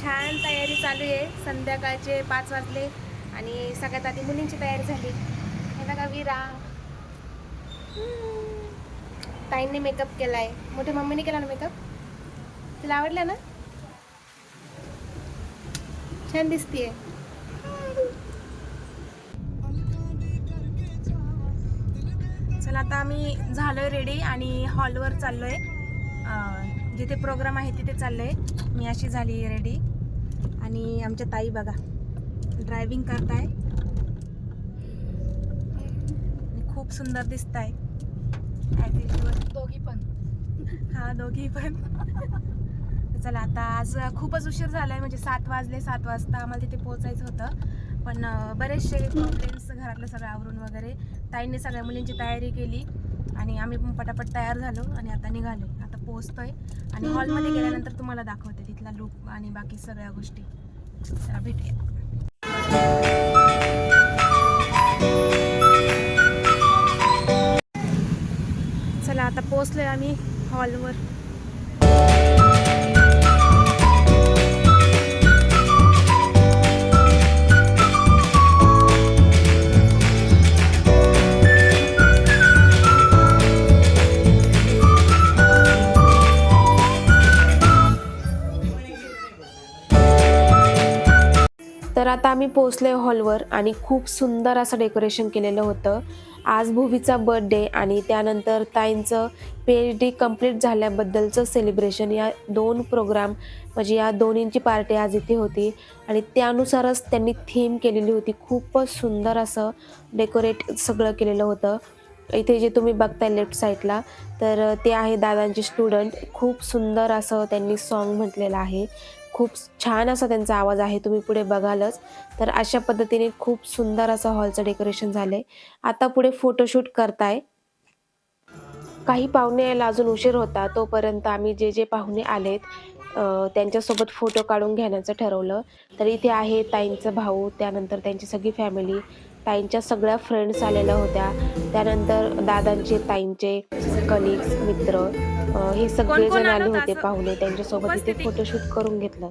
छान तयारी चालू आहे. संध्याकाळचे 5 वाजले आणि सगळ्यात आधी मुलींची तयारी झाली. हे बघा विरा ताईंनी मेकअप केलाय. मोठ्या मम्मीने केला ना मेकअप. तुला आवडला ना? छान दिसतीये. चला आता आम्ही झालोय रेडी आणि हॉलवर चाललोय. जिथे प्रोग्राम आहे तिथे चाललोय. मी अशी झाली रेडी आणि आमच्या ताई बघा ड्रायव्हिंग करताय. खूप सुंदर दिसताय. दोघी पण. हा दोघी पण. चला आता आज खूपच उशीर झालाय. म्हणजे 7 वाजले. 7 वाजता आम्हाला तिथे पोहोचायचं होतं, पण बरेचसे प्रॉब्लेम्स घरातलं सगळं आवरून वगैरे ताईंनी सगळ्या मुलींची तयारी केली आणि आम्ही पण पटापट तयार झालो आणि आता निघालो. आता पोहोचतोय आणि हॉलमध्ये गेल्यानंतर तुम्हाला दाखवते तिथला लुक आणि बाकी सगळ्या गोष्टी. चला भेटूया. चला आता पोहोचलोय आम्ही हॉलवर. तर आता आम्ही पोहोचलोय हॉलवर आणि खूप सुंदर असं डेकोरेशन केलेलं होतं. आज भुवीचा बर्थडे आणि त्यानंतर ताईंचं PhD कंप्लीट झाल्याबद्दलचं सेलिब्रेशन, या 2 प्रोग्राम म्हणजे या दोन्हींची पार्टी आज इथे होती आणि त्यानुसारच त्यांनी थीम केलेली होती. खूपच सुंदर असं डेकोरेट सगळं केलेलं होतं. इथे जे तुम्ही बघताय लेफ्ट साईडला, तर ते आहे दादांचे स्टुडंट. खूप सुंदर असं त्यांनी सॉन्ग म्हटलेलं आहे. खूप छान असा त्यांचा आवाज आहे, तुम्ही पुढे बघालच. तर अशा पद्धतीने खूप सुंदर असं हॉलचं डेकोरेशन झालंय. आता पुढे फोटोशूट करताय. काही पाहुणे यायला अजून उशीर होता, तोपर्यंत आम्ही जे पाहुणे आलेत त्यांच्यासोबत फोटो काढून घेण्याचं ठरवलं. तर इथे आहे ताईंचा भाऊ, त्यानंतर त्यांची सगळी फॅमिली, ताईंच्या सगळ्या फ्रेंड्स आलेल्या होत्या, त्यानंतर दादांचे ताईंचे कलिग्स मित्र, हे सगळेजण आले होते पाहुणे. त्यांच्यासोबत इथे फोटोशूट करून घेतलं.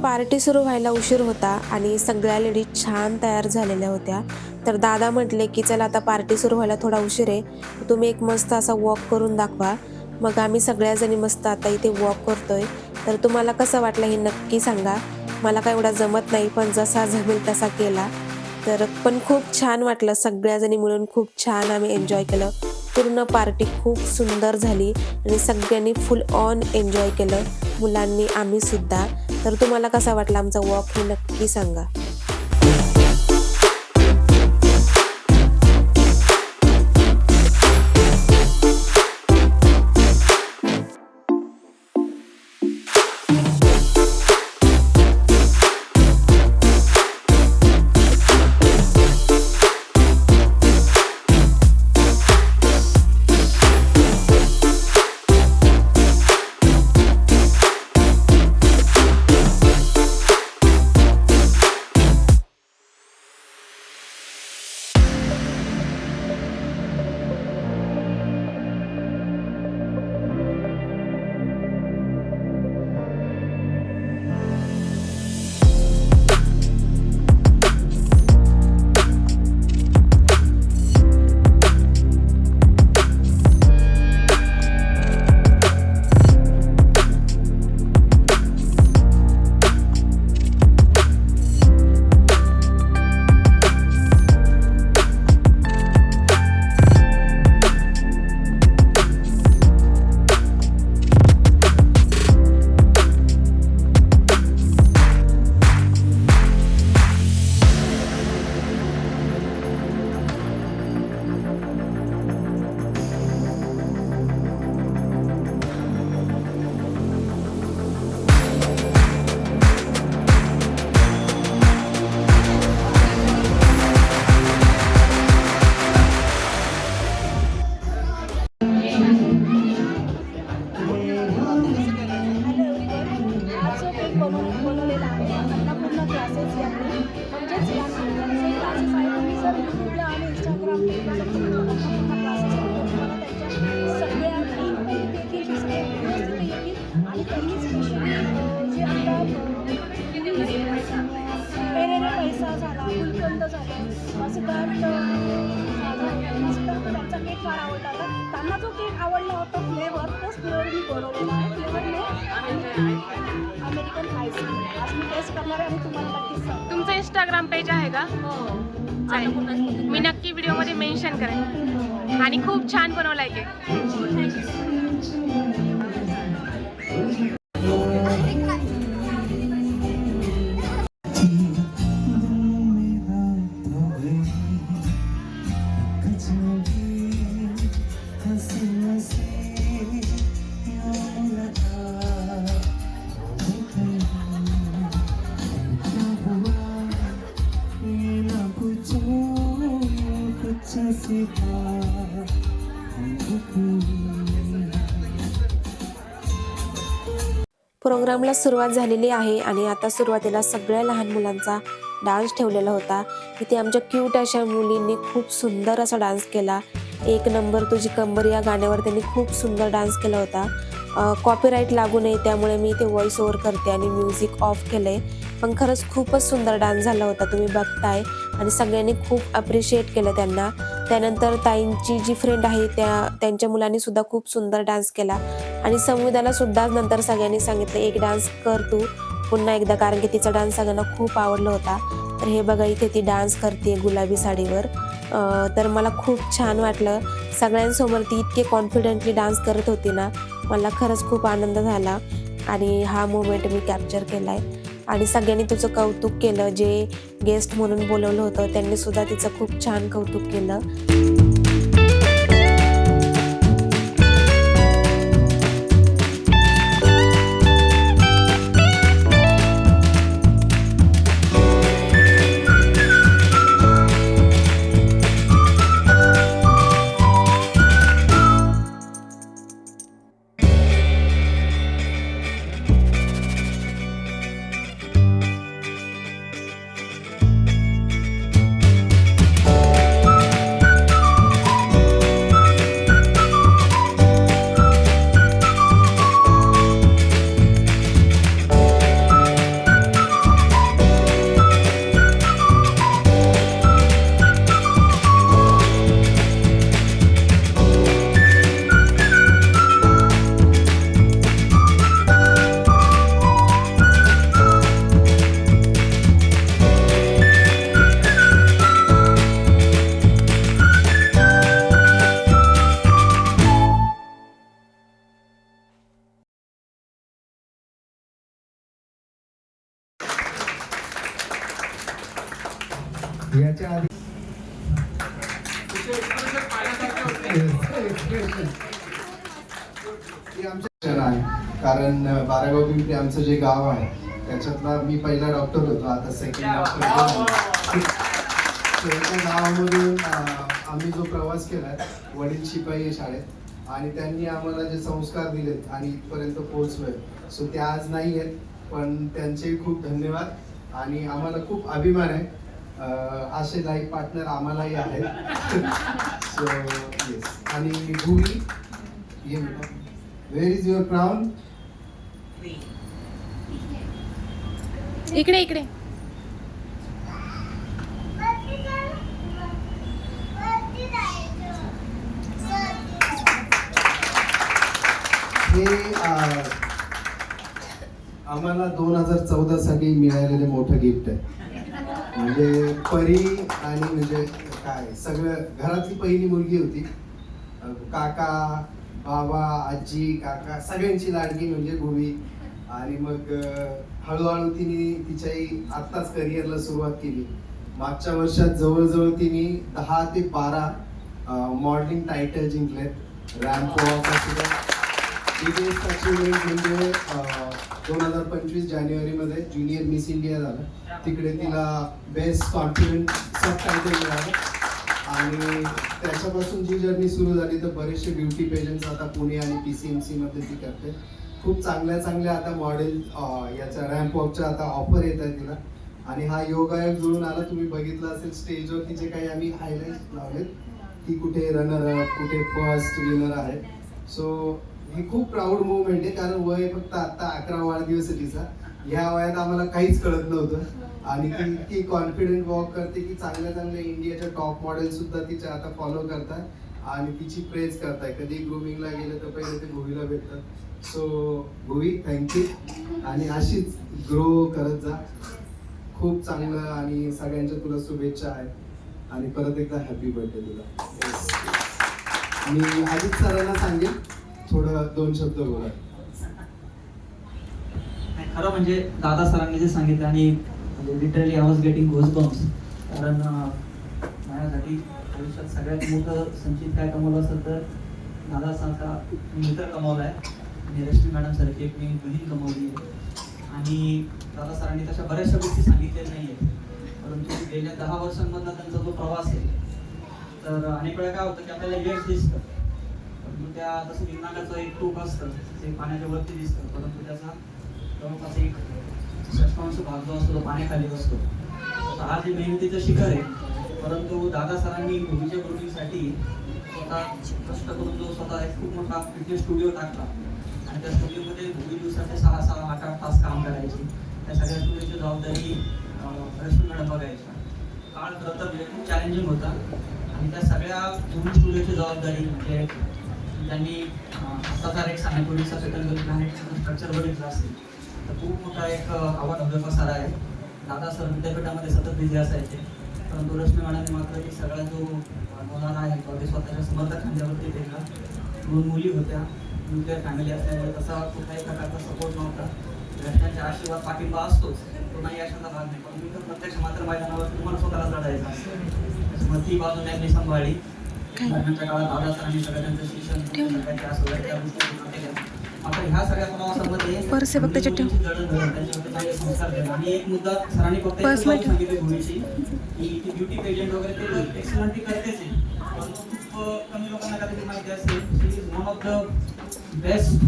पार्टी सुरू व्हायला उशीर होता आणि सगळ्या लेडीज छान तयार झालेल्या होत्या. तर दादा म्हटले की चला आता पार्टी सुरू व्हायला थोडा उशीर आहे, तुम्ही एक मस्त असा वॉक करून दाखवा. मग आम्ही सगळ्याजणी मस्त आता इथे वॉक करतोय. तर तुम्हाला कसं वाटलं हे नक्की सांगा. मला काय एवढा जमत नाही, पण जसा जमेल तसा केला. तर पण खूप छान वाटलं. सगळ्याजणी मिळून खूप छान आम्ही एन्जॉय केलं. पूर्ण पार्टी खूप सुंदर झाली आणि सगळ्यांनी फुल ऑन एन्जॉय केलं, मुलांनी, आम्ही सुद्धा. तर तुम्हाला कसा वाटला आमचा वॉक हे नक्की सांगा. बनवलेला आहे. अन्नपूर्णा क्लासेस यांनी, म्हणजेच या नाटकांचे क्लासेस आहेत. तुम्ही जर यूट्यूबला आणि इंस्टाग्राम पेजला जर तुम्ही अन्नपूर्णा क्लासेस तर तुम्हाला त्यांच्या सगळ्या लिंक देखील ते सगळे व्हिडिओज तिथे येतील. आणि त्यांनी स्पेशली जे आता पेरेरे पैसा झाला, गुलकंद झालं, सिद्धार्थ यांना सुद्धा त्यांचा केक फार आवडला होता. त्यांना जो केक आवडला होता फ्लेवर, तोच फ्लेवर मी बनवलेला आहे. फ्लेवरने अमेरिकन आईस आज मी टेस्ट करणार आहे आणि तुम्हाला नक्कीच सांगते. तुमचं इंस्टाग्राम पेज आहे का? हो, मी नक्की व्हिडिओमध्ये मेन्शन करेन. आणि खूप छान बनवलाय केक. प्रोग्रामला सुरुवात झालेली आहे आणि आता सुरुवातीला सगळ्या लहान मुलांचा डान्स ठेवलेला होता. इथे आमच्या क्यूट अशा मुलींनी खूप सुंदर असा डान्स केला. एक नंबर तुझी कंबर या गाण्यावर त्यांनी खूप सुंदर डान्स केला होता. कॉपीराईट लागू नये त्यामुळे मी इथे व्हॉइस ओव्हर करते आणि म्युझिक ऑफ केलंय. पण खरंच खूपच सुंदर डान्स झाला होता, तुम्ही बघताय. आणि सगळ्यांनी खूप अप्रिशिएट केलं त्यांना. त्यानंतर ताईंची जी फ्रेंड आहे त्यांच्या मुलांनी सुद्धा खूप सुंदर डान्स केला. आणि संविधाला सुद्धा नंतर सगळ्यांनी सांगितलं एक डान्स कर तू पुन्हा एकदा, कारण की तिचा डान्स सगळ्यांना खूप आवडला होता. तर हे बघा इथे ती डान्स करते गुलाबी साडीवर. तर मला खूप छान वाटलं. सगळ्यांसमोर ती इतके कॉन्फिडेंटली डान्स करत होती ना, मला खरंच खूप आनंद झाला. आणि हा मोमेंट मी कॅप्चर केला आहे. आणि सगळ्यांनी तिचं कौतुक केलं. जे गेस्ट म्हणून बोलवलं होतं त्यांनी सुद्धा तिचं खूप छान कौतुक केलं. याच्या आधी आहे कारण बारागाव पिंपरी आमचं जे गाव आहे त्याच्यातला मी पहिला डॉक्टर होतो, आता सेकंड डॉक्टर. गावामधून आम्ही जो प्रवास केला, वडील शिपाई आहे शाळेत आणि त्यांनी आम्हाला जे संस्कार दिलेत आणि इथपर्यंत पोहोचलोय, सो ते आज नाही आहेत, पण त्यांचे खूप धन्यवाद आणि आम्हाला खूप अभिमान आहे. असे लाईफ पार्टनर आम्हालाही आहेत. So yes. आणि भूमी, ये बेटा, वेअर इज युअर क्राउन? इकडे इकडे. हे आम्हाला 2014 साठी मिळालेले मोठं गिफ्ट आहे. म्हणजे परी आणि म्हणजे काय सगळं घरातली पहिली मुलगी होती. काका, बाबा, आजी, काका सगळ्यांची लाडकी म्हणजे भूमी. आणि मग हळूहळू तिने तिच्याही आत्ताच करिअरला सुरुवात केली. मागच्या वर्षात जवळजवळ तिने 10 ते 12 मॉडेलिंग टायटल जिंकलेत. रॅम्प वॉक बिगेस्ट अचिव्हमेंट म्हणजे 2025 जानेवारीमध्ये ज्युनियर मिस इंडिया झालं. तिकडे तिला बेस्ट कॉन्फिडंट सब टायटल मिळालं. आणि त्याच्यापासून जी जर्नी सुरू झाली तर बरेचसे ब्युटी पेजंट्स आता पुणे आणि PCMC मध्ये ती करते. खूप चांगल्या आता मॉडेल याच्या रॅम्प वॉकच्या आता ऑफर येत आहे तिला. आणि हा योगायोग जुळून आला. तुम्ही बघितलं असेल स्टेजवरती जे काही आम्ही हायलाईट लावलेत की कुठे रनर अप, कुठे फर्स्ट विनर आहे. सो ही खूप प्राऊड मुवमेंट आहे, कारण वय फक्त आता 11 वाढदिवस आहे तिचा. ह्या वयात आम्हाला काहीच कळत नव्हतं आणि ती इतकी कॉन्फिडेंट वॉक करते की चांगल्या इंडियाच्या टॉप मॉडेल सुद्धा तिच्या आता फॉलो करतात आणि तिची प्रेज करताय. कधी ग्रूमिंगला गेलं तर पहिले ते भुवीला भेटतात. सो भुवी, थँक्यू आणि अशीच ग्रो करत जा. खूप चांगलं आणि सगळ्यांच्या तुला शुभेच्छा आहेत आणि परत एकदा हॅपी बर्थडे तुला. मी अजित सरांना सांगेन थोडं 2 शब्द बोला. खरं म्हणजे दादा सरांनी जे सांगितलं आणि लिटरली आय वॉज गेटिंग गोजबम्स. कारण माझ्यासाठी आयुष्यात सगळ्यात मोठं संचित काय कमवलं असेल तर दादासारखा मित्र कमवला आहे आणि रश्मी मॅडम सारखी एक मी बहीण कमवली आहे. आणि दादा सरांनी तशा बऱ्याचशा गोष्टी सांगितलेल्या नाही आहेत, परंतु गेल्या 10 वर्षांमधला त्यांचा जो प्रवास आहे तर अनेक वेळा काय होतं की आपल्याला यश दिसतं, परंतु त्या जसं विमानाचं एक टोक असतं ते पाण्याच्या वरती दिसतं, परंतु त्याचा जवळपास एक 60% भाग जो असतो तो पाण्याखाली असतो. तर आज हे मेहनतीचं शिखर आहे, परंतु दादा सरांनी भूमीच्या ग्रुपिंगसाठी स्वतः कष्ट करून जो स्वतः एक खूप मोठा फिटनेस स्टुडिओ टाकला आणि त्या स्टुडिओमध्ये भूमी दिवसाचे 6-6, 8-8 तास काम करायचे. त्या सगळ्या स्टुडिओची जबाबदारी रश्मी मॅडम बघायच्या. काळ खरं तर म्हणजे खूप चॅलेंजिंग होता आणि त्या सगळ्या भूमी स्टुडिओची जबाबदारी म्हणजे त्यांनी आत्ताचा एक सांगण्यापूर्वीचा सेटल प्लॅनेटचं स्ट्रक्चर बघितलं असेल तर खूप मोठा एक आव्हान पसारा आहे. दादा सर विद्यापीठामध्ये सतत बिझी असायचे, परंतु रश्मी मॅडमने मात्र की सगळा जो बोलणारा आहे तो ते स्वतःच्या समर्थक खांद्यावरती घेतला. 2 मुली होत्या, न्यूक्लिअर फॅमिली असल्यामुळे तसा कुठल्याही प्रकारचा सपोर्ट नव्हता. घरच्यांचा आशीर्वाद पाठिंबा असतोच, तो नाही यशाचा भाग नाही, पण मी तर प्रत्यक्ष मात्र मैदानावर तुम्हाला स्वतःला लढायचं असतं. त्याच्यामुळे ती बाजू त्यांनी सांभाळली. दरम्यानच्या काळात दादा सरांनी सगळं त्यांचं शिक्षण त्या गोष्टी पूर्ण केल्या. मात्र ह्या सगळ्या प्रवासामध्ये संस्कार केला. आणि एक मुद्दा सरांनी फक्त सांगितली भूमीची की ती ब्युटी पेजंट वगैरे ते एक्सलंटली करतेच आहे, परंतु खूप कमी लोकांना कधी माहिती असते she is one of the best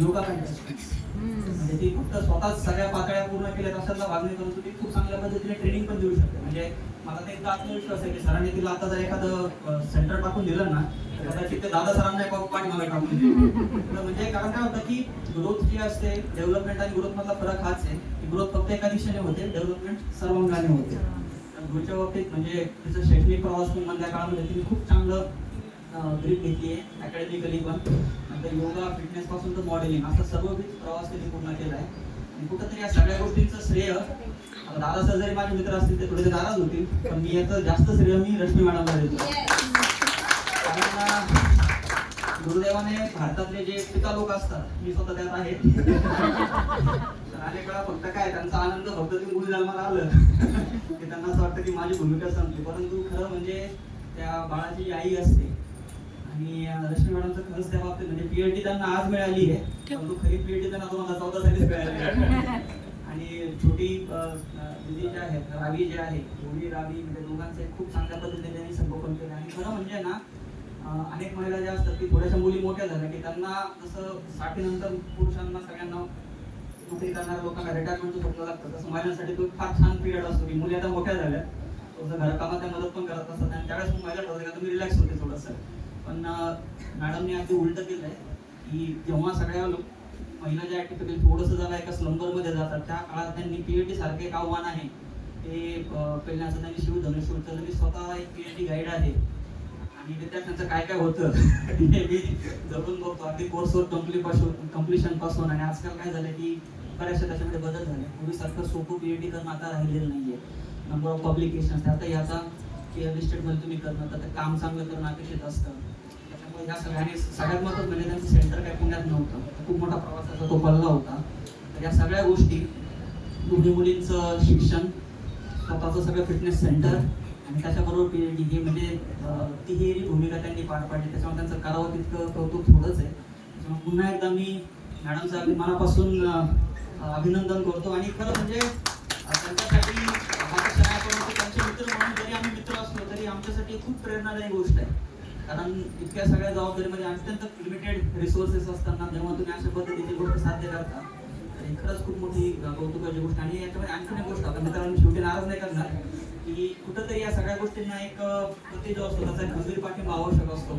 yoga contestants. म्हणजे ती फक्त स्वतःच सगळ्या पातळ्या पूर्ण केल्यात अशातला भाग नाही, परंतु ती खूप चांगल्या पद्धतीने ट्रेनिंग पण देऊ शकते. म्हणजे मला ते एकदा आत्मविश्वास आहे की सरांनी तिला आता जर एखादं सेंटर टाकून दिलं ना कदाचित ते दादा सरांना पाठीमागे टाकून दिलं. म्हणजे कारण काय होतं की ग्रोथ जी असते, डेव्हलपमेंट आणि ग्रोथ मधला फरक हाच आहे की ग्रोथ फक्त एका दिशेने होते, डेव्हलपमेंट सर्वांगाने होते. ग्रोथच्या बाबतीत म्हणजे तिचं शैक्षणिक प्रवास पण मधल्या काळामध्ये तिने खूप चांगलं ग्रीप घेतली आहे, अकॅडमिकली पण. नंतर योगा, फिटनेस पासून तर मॉडेलिंग असा सर्वविध प्रवास त्यांनी पूर्ण केला आहे. आणि कुठंतरी या सगळ्या गोष्टींचं श्रेय आता दादा सर जरी माझे मित्र असतील ते थोडेसे नाराज होतील, पण मी याचं जास्त श्रेय मी रश्मी मॅडमला देतो. कारण गुरुदेवाने भारतातले जे पिता लोक असतात, मी स्वतः त्यात आहे, तर अनेक वेळा फक्त काय त्यांचा आनंद फक्त ते मुली जन्माला आलं की त्यांना असं वाटतं की माझी भूमिका संपली, परंतु खरं म्हणजे त्या बाळाची जी आई असते. आणि रश्मी मॅडमचं खरंच त्या बाबतीत म्हणजे PhD त्यांना आज मिळाली आहे, परंतु खरी PhD त्यांना 2014 सालीच मिळाली. आणि छोटी दिदी जे आहेत, रावी जे आहे, दोन्ही रावी म्हणजे दोघांचे खूप चांगल्या पद्धतीने त्यांनी संगोपन केलं. आणि खरं म्हणजे ना अनेक महिला ज्या असतात की थोड्याशा मुली मोठ्या झाल्या की त्यांना जसं 60 नंतर पुरुषांना सगळ्यांना नोकरी करणाऱ्या लोकांना रिटायरमेंटचं स्वप्न लागतं, तसं महिलांसाठी तो फार छान पिरियड असतो की मुली आता मोठ्या झाल्या, थोडंसं घरकामात त्या मदत पण करत असतात आणि त्यावेळेस महिला ठरवते का तुम्ही रिलॅक्स होते थोडंसं. पण मॅडमने अगदी उलटं केलं आहे की जेव्हा सगळ्या महिला ज्या ॲक्टिव्हिटी थोडंसं जरा एका स्लंबरमध्ये जातात त्या काळात त्यांनी PhD सारखे एक आव्हान आहे ते पेलण्याचं त्यांनी शिवधनुष्य उचललं. मी स्वतः एक PhD गाईड आहे आणि विद्यार्थ्यांचं काय काय होतं हे मी जपून बघतो, अगदी कोर्सवर कम्प्लिशन पासून. आणि आजकाल काय झालं की बऱ्याचशा त्याच्यामध्ये बदल झाले. पूर्वीसारखं सोपं PhD करणं आता राहिलेलं नाहीये. नंबर ऑफ पब्लिकेशन्स आता याचा लिस्टेडमध्ये तुम्ही करणं तर ते काम चांगलं करणं अपेक्षित असतं. त्याच्यामुळे ह्या सगळ्यांनी सगळ्यात महत्त्वाचं म्हणजे त्यांचं सेंटर काय पुण्यात नव्हतं, खूप मोठा प्रवासाचा तो पल्ला होता. तर या सगळ्या गोष्टी दोन्ही मुलींचं शिक्षण, स्वतःचं सगळं फिटनेस सेंटर आणि त्याच्याबरोबर PhD हे म्हणजे तिहेरी भूमिका त्यांनी पार पाडली. त्याच्यामुळे त्यांचं करावं तितकं कौतुक थोडंच आहे. त्याच्यामुळे पुन्हा एकदा मी मॅडमचं अगदी मनापासून अभिनंदन करतो. आणि खरं म्हणजे त्यांच्यासाठी त्यांचे मित्र म्हणून जरी आम्ही मित्र असलो तरी आमच्यासाठी खूप प्रेरणादायी गोष्ट आहे. कारण इतक्या सगळ्या जबाबदारीमध्ये अत्यंत लिमिटेड रिसोर्सेस असताना जेव्हा तुम्ही अशा पद्धतीची गोष्ट साध्य करता तर ही खरंच खूप मोठी कौतुकाची गोष्ट. आणि याच्यामध्ये आणखीन एक गोष्ट आपण मित्रांनो शेवटी नाराज नाही करणार की कुठंतरी या सगळ्या गोष्टींना एक प्रति जो असतो त्याचा एक खंबीर पाठिंबा आवश्यक असतो.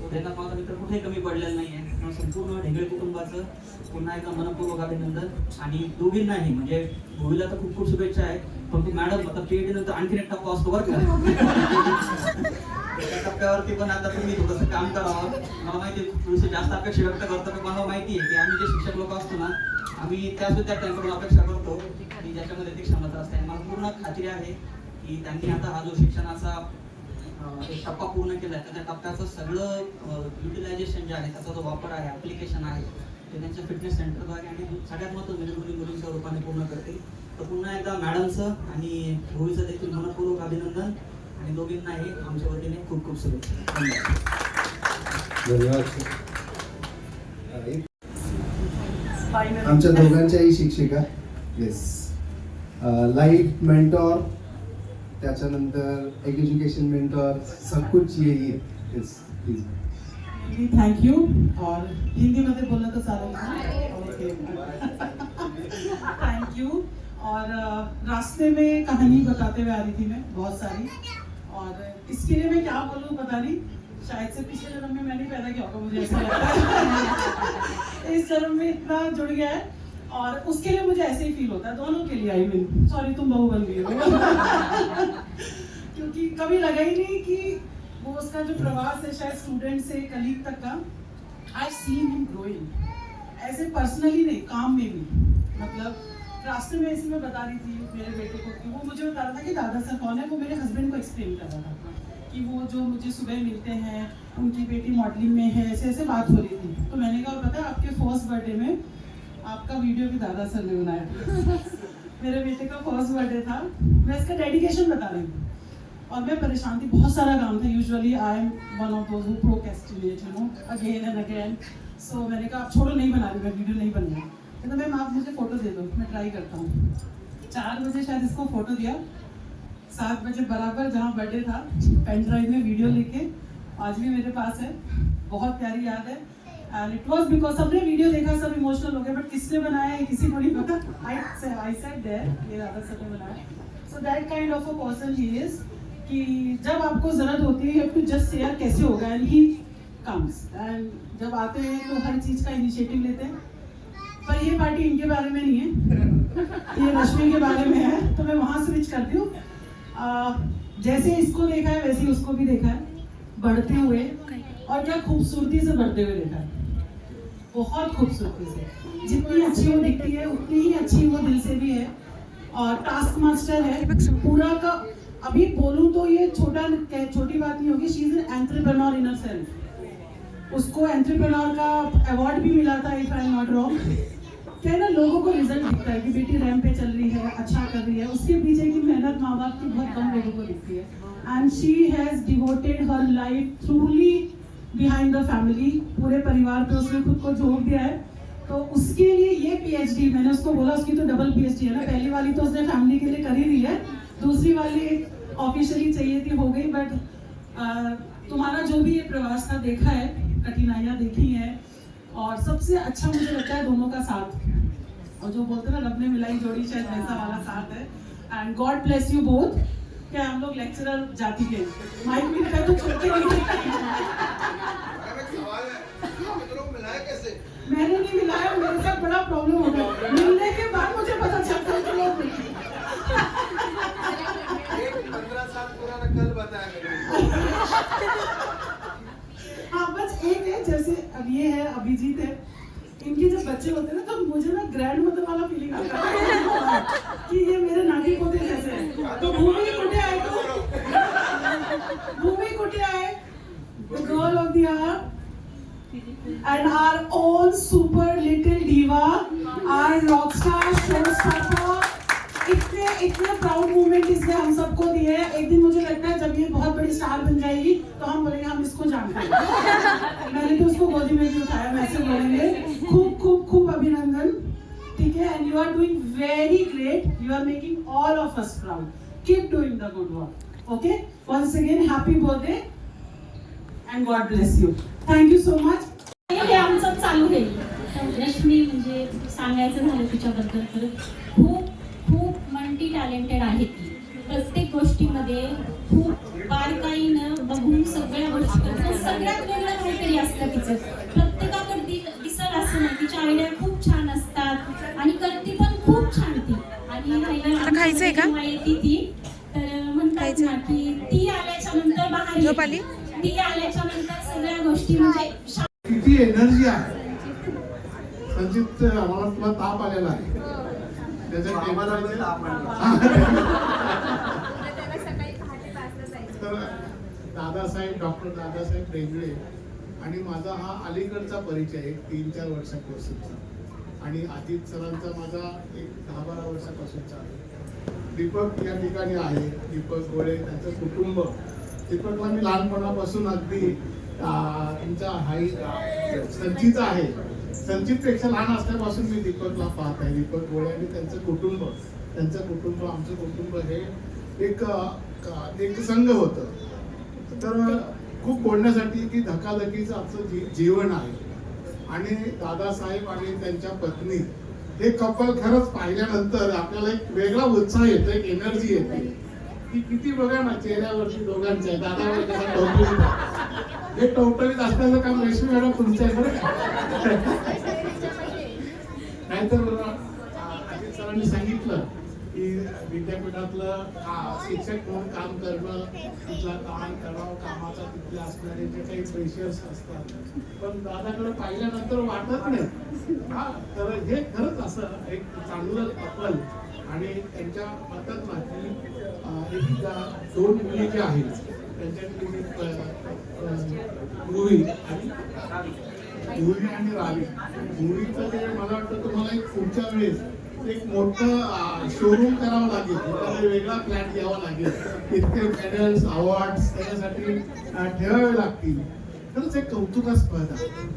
तो त्यांना माझा मित्र कुठेही कमी पडलेला नाही आहे. संपूर्ण ढेगळे कुटुंबाचं पुन्हा एकदा मनपूर्वक अभिनंदन. आणि दोघींनाही म्हणजे भूवीला तर खूप खूप शुभेच्छा आहेत. पण मॅडम आता PhD नंतर आणखीन एक टप्पा असतो बरं का. त्या टप्प्यावरती पण आता तुम्ही थोडंसं काम करावं. मला माहिती आहे थोडीशी जास्त अपेक्षा व्यक्त करतो पण मला माहिती आहे की आम्ही जे शिक्षक लोक असतो ना आम्ही त्या विद्यार्थ्यांकडून अपेक्षा करतो की ज्याच्यामध्ये ती क्षमता असते. मला पूर्ण खात्री आहे की त्यांनी आता हा जो शिक्षणाचा एक टप्पा पूर्ण केला आहे तर त्या टप्प्याचं सगळं युटिलायझेशन जे आहे त्याचा जो वापर आहे ॲप्लिकेशन आहे ते त्यांच्या फिटनेस सेंटरद्वारे आणि सगळ्यात महत्त्वाचं मुलींच्या रूपाने पूर्ण करतील. तर पुन्हा एकदा मॅडमचं आणि भूवीचं देखील मनपूर्वक अभिनंदन आणि दोघींनाही आमच्या वतीने खूप खूप शुभेच्छा. धन्यवाद. आमच्या दोघांच्याही शिक्षिका येस लाईफ मेंटॉर त्याच्यानंतर एजुकेशन मेंटॉर सब कुछ यही है. Yes please. Thank you. और हिंदी में बोलना तो चालेल. Okay thank you. और रास्ते में कहानी बताते हुए आ रही थी मैं बहुत सारी और इसके लिए मैं क्या बोलूँ पता नहीं. शायद से पिछले जन्म में मैंने पैदा किया होगा मुझे ऐसा लगता है. इस जन्म में इतना जुड़ गया है और उसके लिए मुझे ऐसे ही फील होता है दोनों के लिए. आई मीन सॉरी तुम बहू बन गई हो. क्योंकि कभी लगा ही नहीं कि वो उसका जो प्रवास है शायद स्टूडेंट से कलीग तक का आई सीन हिम ग्रोइंग ऐसे पर्सनली नहीं काम में भी. मतलब रास्ते में इसी में बता रही थी मेरे बेटे को कि वो मुझे बता रहा था कि दादा सर कौन है. वो मेरे हस्बैंड को एक्सप्लेन कर रहा था कि वो जो मुझे सुबह मिलते हैं उनकी बेटी मॉडलिंग में है ऐसे ऐसे बात हो रही थी. तो मैंने कहा पता है आपके फर्स्ट बर्थडे में आपका वीडियो भी दादा सर ने बनाया. मेरे बेटे का फर्स्ट बर्थडे था. मैं इसका डेडिकेशन बता रही हूँ और मैं परेशान थी. बहुत सारा काम था. Usually I am one of those who procrastinate you know again and again. So मैंने कहा आप छोड़ो नहीं बना रही मैं वीडियो नहीं बन रहा. तो मैम आप मुझे फ़ोटो दे दो मैं ट्राई करता हूँ. 4 बजे शायद इसको फ़ोटो दिया. 7 बजे बराबर जहाँ बर्थडे था पेन ड्राइव में वीडियो लेके आज भी मेरे पास है. बहुत प्यारी याद है. एंड इट वाज बिकॉज सबने वीडियो देखा सब इमोशनल हो गए बट किसने बनाया है किसी को नहीं पता. आई सेड देयर ये दादा सर ने बनाया. So that kind of a person he is कि जब आपको ज़रूरत होती है you have to just share कैसे होगा एंड ही कम्स. एंड जब आते हैं तो हर चीज़ का इनिशिएटिव लेते हैं. पर ये पार्टी इनके बारे में नहीं है ये रश्मि के बारे में है. तो मैं वहाँ स्विच करती हूँ. जैसे इसको देखा है वैसे ही उसको भी देखा है बढ़ते हुए और क्या खूबसूरती से बढ़ते हुए देखा है. बहुत खूबसूरती से. जितनी अच्छी वो दिखती है उतनी ही अच्छी वो दिल से भी है. और टास्क मास्टर है पूरा का. अभी बोलूँ तो ये छोटी बात नहीं होगी. She is an entrepreneur in herself. उसको एंटरप्रेन्योर का अवार्ड भी मिला था if I am not wrong. क्या है ना लोगों को रिजल्ट दिखता है कि बेटी रैंप पे चल रही है अच्छा कर रही है. उसके पीछे की मेहनत माँ बाप की बहुत कम लोगों को दिखती है. End she has devoted her life truly behind the family. पूरे परिवार पे उसने खुद को झोंक दिया है. तो उसके लिए ये PhD मैंने उसको बोला उसकी तो डबल PhD है ना. पहली वाली तो उसने फैमिली के लिए कर ही दी है. दूसरी वाली ऑफिशियली चाहिए थी हो गई. बट तुम्हारा जो भी ये प्रवास था देखा है कठिनाइयाँ देखी हैं और सबसे अच्छा मुझे लगता है दोनों का साथ. और जो बोलते हैं ना रब ने मिलाई जोड़ी शायद वैसा वाला साथ है. End God bless you both. क्या हम लोग लेक्चरर जाति के माइक भी दिखा तो छोटे मैंने नहीं मिलाया. मेरे साथ बड़ा प्रॉब्लम हो गया. मिलने के बाद मुझे पता चलता है कि लोग 15 साल पुराना कल बताया. हाँ बस एक है जैसे अब ये है अभिजीत है. इनके जब बच्चे होते हैं ना तो मुझे ना ग्रैंड मदर वाला फीलिंग आता है कि ये मेरे नानी पोते जैसे हैं. तो भूमि कुटिया है the girl of the hour and our own super little diva our rockstar showstopper. इतने प्राउड मोमेंट इसने हम सबको दिए हैं. एक दिन मुझे लगता है जब ये बहुत बड़ी स्टार बन जाएगी तो हम बोलेंगे हम इसको जानते हैं. मैंने तो उसको गोदी में भी उठाया वैसे बोलेंगे. खूब खूब खूब अभिनंदन. ठीक है. And you are doing very great. You are making all of us proud. Keep doing the good work. Okay. Once again happy birthday and God bless you. Thank you so much. हे आमचं चालू राहील. रश्मी म्हणजे सांगायचं झालं तिच्याबद्दल तर खूप खूप मल्टी टॅलेंटेड आहे ती. प्रत्येक गोष्टीमध्ये खूप बारकाईनं बघून सगळ्या गोष्टी करते. सगळ्यात वेगळं काहीतरी असतं तिचं. प्रत्येकाकडे दिसल असं नाही. तिच्या आयडिया खूप छान असतात आणि करते पण खूप छान ती. आणि राहिलं खायचंय का? माहिती ती तर म्हणतात ना की ती आल्याच्या नंतर बाहेर झोप आली? ती आल्याच्या नंतर सगळ्या गोष्टी म्हणजे किती एनर्जी आहे. संचित आम्हाला तुला ताप आलेला आहे. त्याच्या तर दादासाहेब डॉक्टर दादासाहेब डेंगळे आणि माझा हा अलीकडचा परिचय एक 3-4 वर्षापासूनचा आणि अजित सरांचा माझा एक 10-12 वर्षापासूनचा आहे. दीपक या ठिकाणी आहे. दीपक गोळे त्यांचं कुटुंब. दीपकला मी लहानपणापासून अगदी तुमचा हाई संचित आहे. संचितपेक्षा लहान असल्यापासून मी दीपकला पाहत आहे. दीपक गोळे आणि त्यांचं कुटुंब आमचं कुटुंब हे एक संघ होतं. तर खूप बोलण्यासाठी की धकाधकीचं आमचं जीवन आहे. आणि दादासाहेब आणि त्यांच्या पत्नी हे कपल खरंच पाहिल्यानंतर आपल्याला एक वेगळा उत्साह येतो, एक एनर्जी येते. ती किती बघा ना चेहऱ्यावरती दोघांच्या दादावर कसा टवटवीत आहे. हे टवटवीत असण्याचं काम रेशमी मॅडम तुमचं आहे बरं का. नाहीतर अजित सरांनी सांगितलं की विद्यापीठातलं शिक्षक म्हणून काम करणं, तिथला ताण तणाव कामाचा तिथले असणारे जे काही प्रेशर्स असतात पण दादाकडे पाहिल्यानंतर वाटत नाही. हा तर हे खरंच असं एक चांगलं कपल. आणि त्यांच्या म्हणतात ना की एक 2 मुली ज्या आहेत त्यांच्याकडे मूवी आणि रावी. मूवीचं ते मला वाटतं तुम्हाला एक पुढच्या वेळेस एक मोठं शोरूम करावं लागेल. त्याला वेगळा फ्लॅट घ्यावा लागेल. इतके मेडल्स अवॉर्ड्स त्याच्यासाठी ठेवावे लागतील. खरंच एक कौतुकास्पद आहे.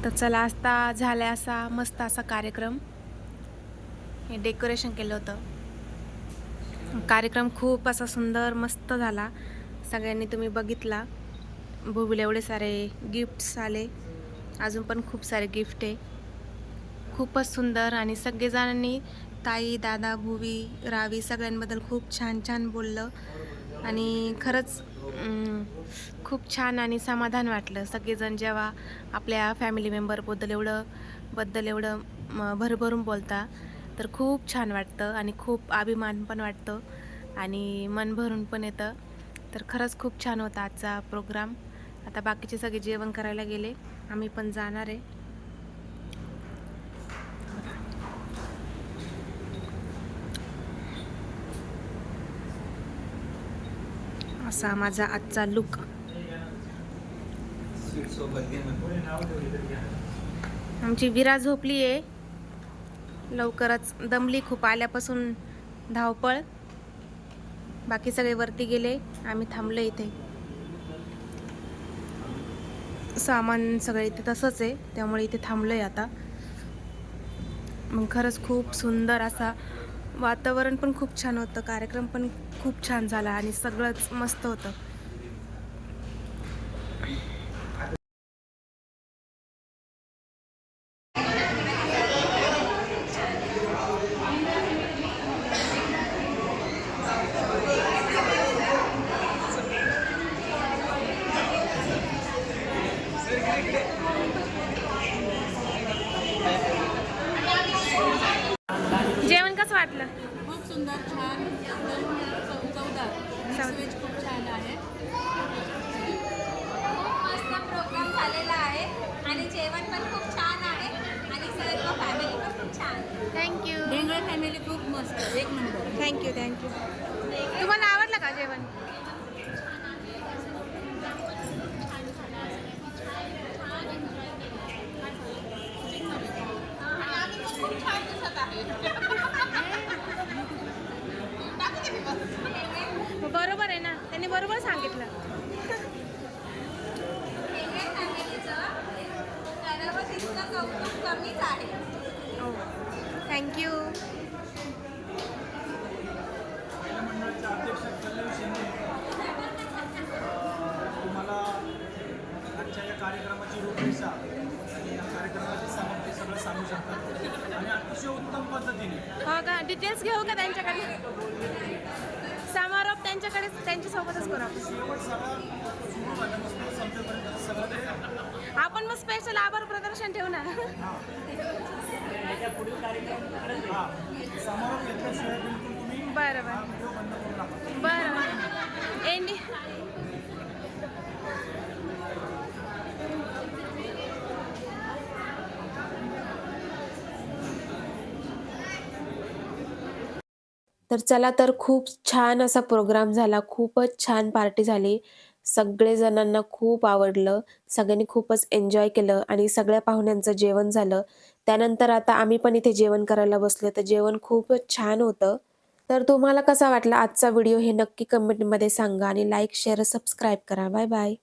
तर चला आता झाला असा मस्त असा कार्यक्रम. हे डेकोरेशन केलं होतं. कार्यक्रम खूप असा सुंदर मस्त झाला. सगळ्यांनी तुम्ही बघितला. भूवीला एवढे सारे गिफ्ट्स आले. अजून पण खूप सारे गिफ्ट आहे. खूपच सुंदर. आणि सगळेजणांनी ताई दादा भूवी रावी सगळ्यांबद्दल खूप छान छान बोललं. आणि खरंच खूप छान आणि समाधान वाटलं. सगळेजण जेव्हा आपल्या फॅमिली मेंबरबद्दल एवढं भरभरून बोलता, तर खूप छान वाटतं आणि खूप अभिमान पण वाटतो आणि मन भरून पण येतं. तर खरंच खूप छान होता आजचा प्रोग्राम. आता बाकीचे सगळे जेवण करायला गेले, आम्ही पण जाणार आहे. असा माझा आजचा लुक. आमची विरा झोपली आहे लवकरच, दमली खूप आल्यापासून धावपळ. बाकी सगळे वरती गेले, आम्ही थांबलो इथे. सामान सगळं इथे तसंच आहे, त्यामुळे इथे थांबलोय आता. मग खरंच खूप सुंदर असा वातावरण पण खूप छान होतं, कार्यक्रम पण खूप छान झाला आणि सगळंच मस्त होतं. जेवण कसं वाटलं? खूप सुंदर, छान, एकदम चवदार. वेज खूप छान आहे. खूप मस्त प्रोग्राम झालेला आहे आणि जेवण पण खूप छान आहे आणि सर्व फॅमिली पण खूप छान. थँक्यू. ढेंगळे फॅमिली खूप मस्त, एक नंबर. थँक्यू. तुम्हाला आवडलं का जेवण? बरोबर आहे ना, त्यांनी बरोबर सांगितलं. वेगळ्या फॅमिलीचं करावं तितकं कौतुक कमीच आहे. हो, थँक्यू. महिला मंडळाचे अध्यक्ष पल्लवी शिंदे तुम्हाला आजच्या या कार्यक्रमाची रूपरेषा आणि या कार्यक्रमाची सामग्री सगळं सांगू शकतात आणि अतिशय उत्तम पद्धतीने. हो का, डिटेल्स घेऊ का त्यांच्याकडे? समारोप त्यांच्यासोबतच करू आपण. शेवट सगळं सुरू झाल्यापासून संपेपर्यंत सगळं ते आपण मग स्पेशल आभार प्रदर्शन ठेवू ना. समारोप घेतल्याशिवाय बिलकुल तुम्ही बरं व्हिडिओ बंद करू नका. बरं एंडी. तर चला, तर खूप छान असा प्रोग्राम झाला. खूपच छान पार्टी झाली. सगळे जणांना खूप आवडलं. सगळ्यांनी खूपच एन्जॉय केलं आणि सगळ्या पाहुण्यांचं जेवण झालं. त्यानंतर आता आम्ही पण इथे जेवण करायला बसलो. तर जेवण खूपच छान होतं. तर तुम्हाला कसा वाटला आजचा व्हिडिओ हे नक्की कमेंटमध्ये सांगा आणि लाईक, शेअर, सबस्क्राईब करा. Bye bye.